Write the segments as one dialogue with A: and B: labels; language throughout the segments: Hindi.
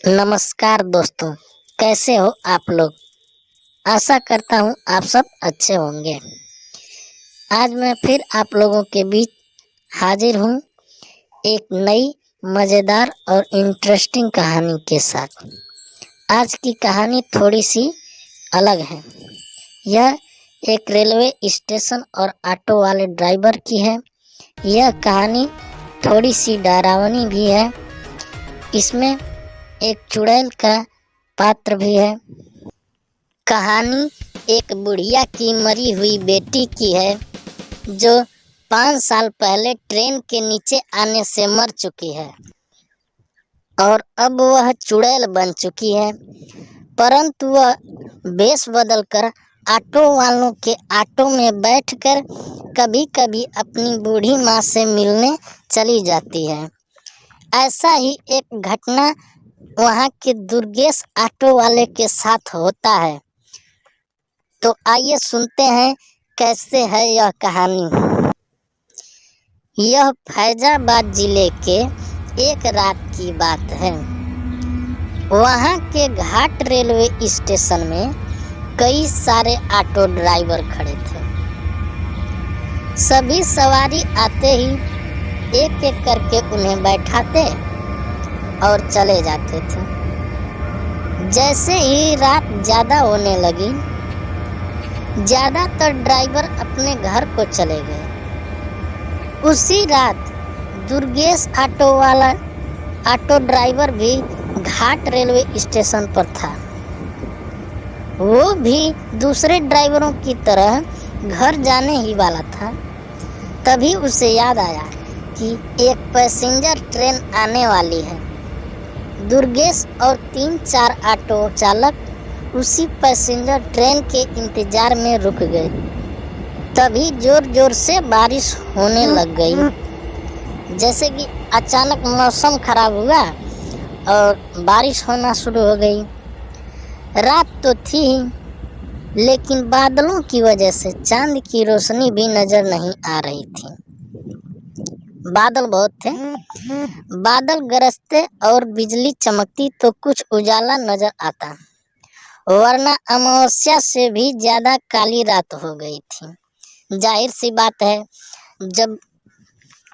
A: नमस्कार दोस्तों, कैसे हो आप लोग। आशा करता हूँ आप सब अच्छे होंगे। आज मैं फिर आप लोगों के बीच हाजिर हूँ एक नई मज़ेदार और इंटरेस्टिंग कहानी के साथ। आज की कहानी थोड़ी सी अलग है। यह एक रेलवे स्टेशन और ऑटो वाले ड्राइवर की है। यह कहानी थोड़ी सी डरावनी भी है। इसमें एक चुड़ैल का पात्र भी है। कहानी एक बुढ़िया की मरी हुई बेटी की है जो 5 साल पहले ट्रेन के नीचे आने से मर चुकी है और अब वह चुड़ैल बन चुकी है, परंतु वह वेश बदलकर ऑटो वालों के ऑटो में बैठकर कभी कभी अपनी बूढ़ी माँ से मिलने चली जाती है। ऐसा ही एक घटना वहाँ के दुर्गेश ऑटो वाले के साथ होता है। तो आइए सुनते हैं कैसे है यह कहानी। यह फैजाबाद जिले के एक रात की बात है। वहाँ के घाट रेलवे स्टेशन में कई सारे ऑटो ड्राइवर खड़े थे। सभी सवारी आते ही एक एक करके उन्हें बैठाते और चले जाते थे। जैसे ही रात ज़्यादा होने लगी, ज़्यादातर ड्राइवर अपने घर को चले गए। उसी रात दुर्गेश ऑटो ड्राइवर भी घाट रेलवे स्टेशन पर था। वो भी दूसरे ड्राइवरों की तरह घर जाने ही वाला था। तभी उसे याद आया कि एक पैसेंजर ट्रेन आने वाली है। दुर्गेश और 3-4 ऑटो चालक उसी पैसेंजर ट्रेन के इंतजार में रुक गए। तभी जोर जोर से बारिश होने लग गई। जैसे कि अचानक मौसम खराब हुआ और बारिश होना शुरू हो गई। रात तो थी, लेकिन बादलों की वजह से चांद की रोशनी भी नजर नहीं आ रही थी। बादल बहुत थे। बादल गरजते और बिजली चमकती तो कुछ उजाला नजर आता, वरना अमावस्या से भी ज्यादा काली रात हो गई थी। जाहिर सी बात है, जब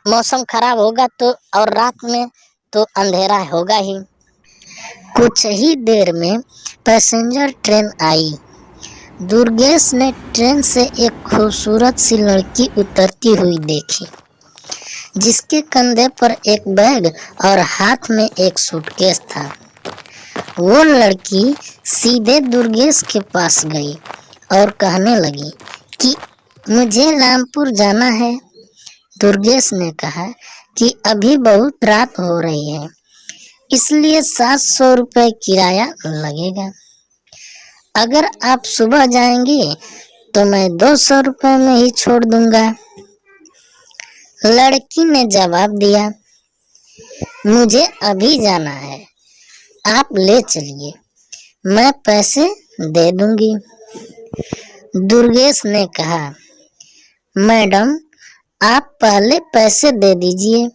A: मौसम खराब होगा तो और रात में तो अंधेरा होगा ही। कुछ ही देर में पैसेंजर ट्रेन आई। दुर्गेश ने ट्रेन से एक खूबसूरत सी लड़की उतरती हुई देखी, जिसके कंधे पर एक बैग और हाथ में एक सूटकेस था। वो लड़की सीधे दुर्गेश के पास गई और कहने लगी कि मुझे रामपुर जाना है। दुर्गेश ने कहा कि अभी बहुत रात हो रही है, इसलिए 700 रुपये किराया लगेगा। अगर आप सुबह जाएंगे तो मैं 200 रुपये में ही छोड़ दूंगा। लड़की ने जवाब दिया, मुझे अभी जाना है, आप ले चलिए, मैं पैसे दे दूंगी। दुर्गेश ने कहा, मैडम आप पहले पैसे दे दीजिए,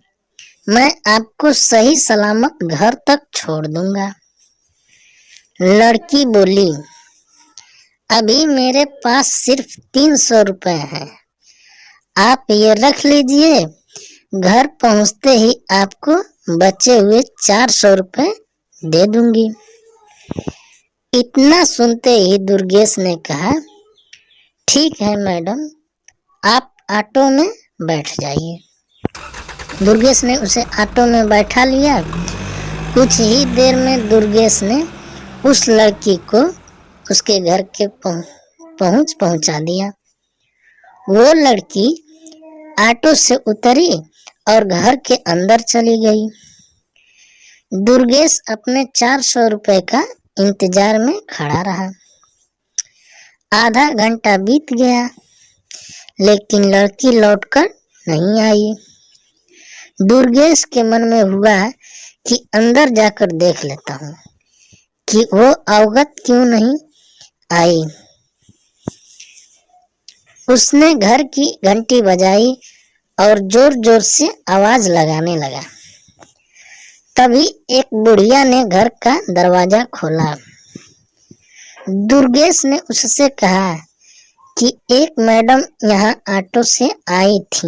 A: मैं आपको सही सलामत घर तक छोड़ दूंगा। लड़की बोली, अभी मेरे पास सिर्फ 300 रुपये हैं, आप ये रख लीजिए, घर पहुंचते ही आपको बचे हुए 400 रुपये दे दूंगी। इतना सुनते ही दुर्गेश ने कहा, ठीक है मैडम, आप ऑटो में बैठ जाइए। दुर्गेश ने उसे ऑटो में बैठा लिया। कुछ ही देर में दुर्गेश ने उस लड़की को उसके घर के पहुंचा दिया। वो लड़की ऑटो से उतरी और घर के अंदर चली गई। दुर्गेश अपने 400 रुपये का इंतजार में खड़ा रहा। आधा घंटा बीत गया, लेकिन लड़की लौटकर नहीं आई। दुर्गेश के मन में हुआ कि अंदर जाकर देख लेता हूँ कि वो अवगत क्यों नहीं आई। उसने घर की घंटी बजाई और जोर जोर से आवाज लगाने लगा। तभी एक बुढ़िया ने घर का दरवाजा खोला। दुर्गेश ने उससे कहा कि एक मैडम यहाँ ऑटो से आई थी,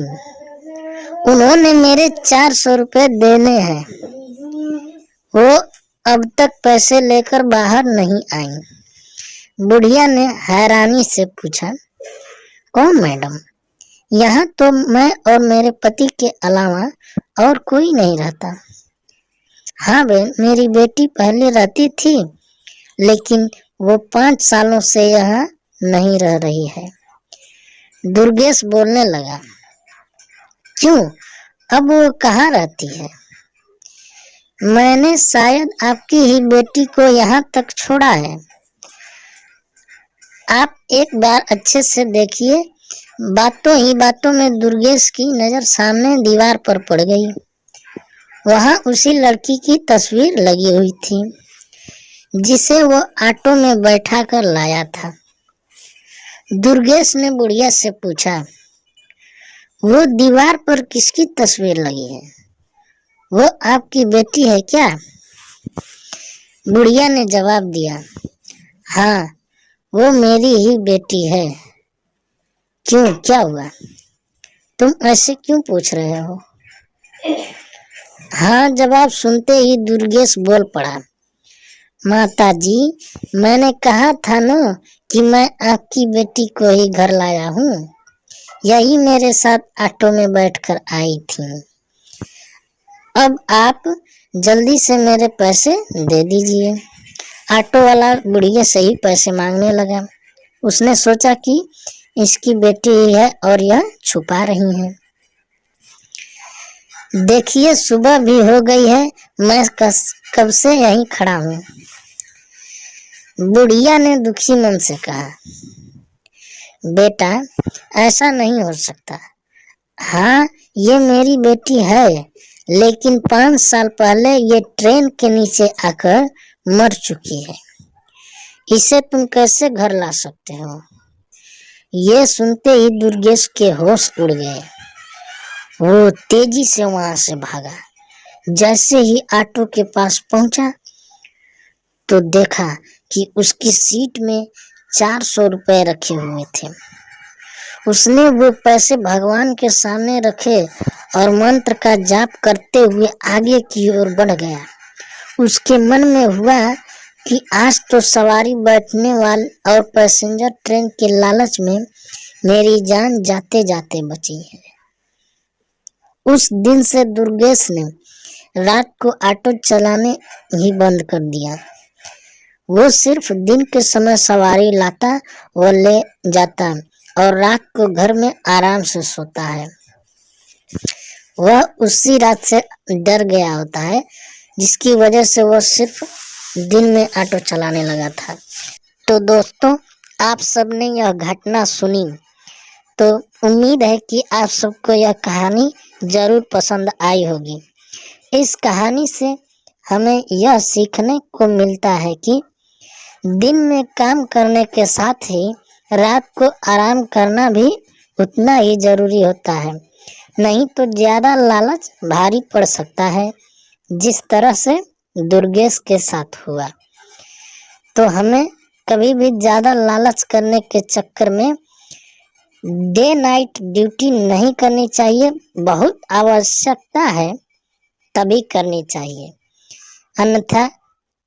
A: उन्होंने मेरे 400 रुपए देने हैं, वो अब तक पैसे लेकर बाहर नहीं आई। बुढ़िया ने हैरानी से पूछा, कौन मैडम? यहाँ तो मैं और मेरे पति के अलावा और कोई नहीं रहता। हाँ बहन, मेरी बेटी पहले रहती थी, लेकिन वो 5 सालों से यहाँ नहीं रह रही है। दुर्गेश बोलने लगा, क्यों, अब वो कहाँ रहती है? मैंने शायद आपकी ही बेटी को यहाँ तक छोड़ा है। आप एक बार अच्छे से देखिए। बातों ही बातों में दुर्गेश की नजर सामने दीवार पर पड़ गई। वहां उसी लड़की की तस्वीर लगी हुई थी जिसे वो ऑटो में बैठा कर लाया था। दुर्गेश ने बुढ़िया से पूछा, वो दीवार पर किसकी तस्वीर लगी है? वो आपकी बेटी है क्या? बुढ़िया ने जवाब दिया, हाँ, वो मेरी ही बेटी है। क्यों, क्या हुआ? तुम ऐसे क्यों पूछ रहे हो? हाँ जवाब सुनते ही दुर्गेश बोल पड़ा, माता जी, मैंने कहा था ना कि मैं आपकी बेटी को ही घर लाया हूँ। यही मेरे साथ ऑटो में बैठकर आई थी। अब आप जल्दी से मेरे पैसे दे दीजिए। ऑटो वाला बुढ़िया से ही पैसे मांगने लगा। उसने सोचा कि इसकी बेटी ही है और यह छुपा रही है। देखिए, सुबह भी हो गई है, मैं कब से यहीं खड़ा हूँ। बुढ़िया ने दुखी मन से कहा, बेटा, ऐसा नहीं हो सकता। हाँ, ये मेरी बेटी है, लेकिन 5 साल पहले ये ट्रेन के नीचे आकर मर चुकी है। इसे तुम कैसे घर ला सकते हो? ये सुनते ही दुर्गेश के होश उड़ गए। वो तेजी से वहां से भागा। जैसे ही ऑटो के पास पहुंचा तो देखा कि उसकी सीट में 400 रुपए रखे हुए थे। उसने वो पैसे भगवान के सामने रखे और मंत्र का जाप करते हुए आगे की ओर बढ़ गया। उसके मन में हुआ कि आज तो सवारी बैठने वाले और पैसेंजर ट्रेन के लालच में मेरी जान जाते जाते बची है। उस दिन से दुर्गेश ने रात को ऑटो चलाने ही बंद कर दिया। वो सिर्फ दिन के समय सवारी लाता व ले जाता और रात को घर में आराम से सोता है। वह उसी रात से डर गया होता है जिसकी वजह से वह सिर्फ दिन में ऑटो चलाने लगा था। तो दोस्तों, आप सबने यह घटना सुनी तो उम्मीद है कि आप सबको यह कहानी जरूर पसंद आई होगी। इस कहानी से हमें यह सीखने को मिलता है कि दिन में काम करने के साथ ही रात को आराम करना भी उतना ही जरूरी होता है, नहीं तो ज्यादा लालच भारी पड़ सकता है, जिस तरह से दुर्गेश के साथ हुआ। तो हमें कभी भी ज्यादा लालच करने के चक्कर में डे नाइट ड्यूटी नहीं करनी चाहिए। बहुत आवश्यकता है तभी करनी चाहिए, अन्यथा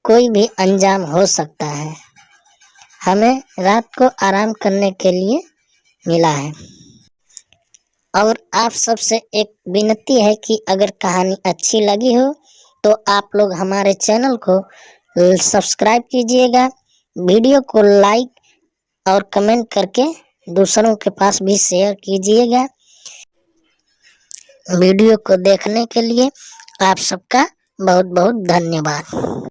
A: कोई भी अंजाम हो सकता है। हमें रात को आराम करने के लिए मिला है। और आप सबसे एक विनती है कि अगर कहानी अच्छी लगी हो तो आप लोग हमारे चैनल को सब्सक्राइब कीजिएगा, वीडियो को लाइक और कमेंट करके दूसरों के पास भी शेयर कीजिएगा। वीडियो को देखने के लिए आप सबका बहुत बहुत धन्यवाद।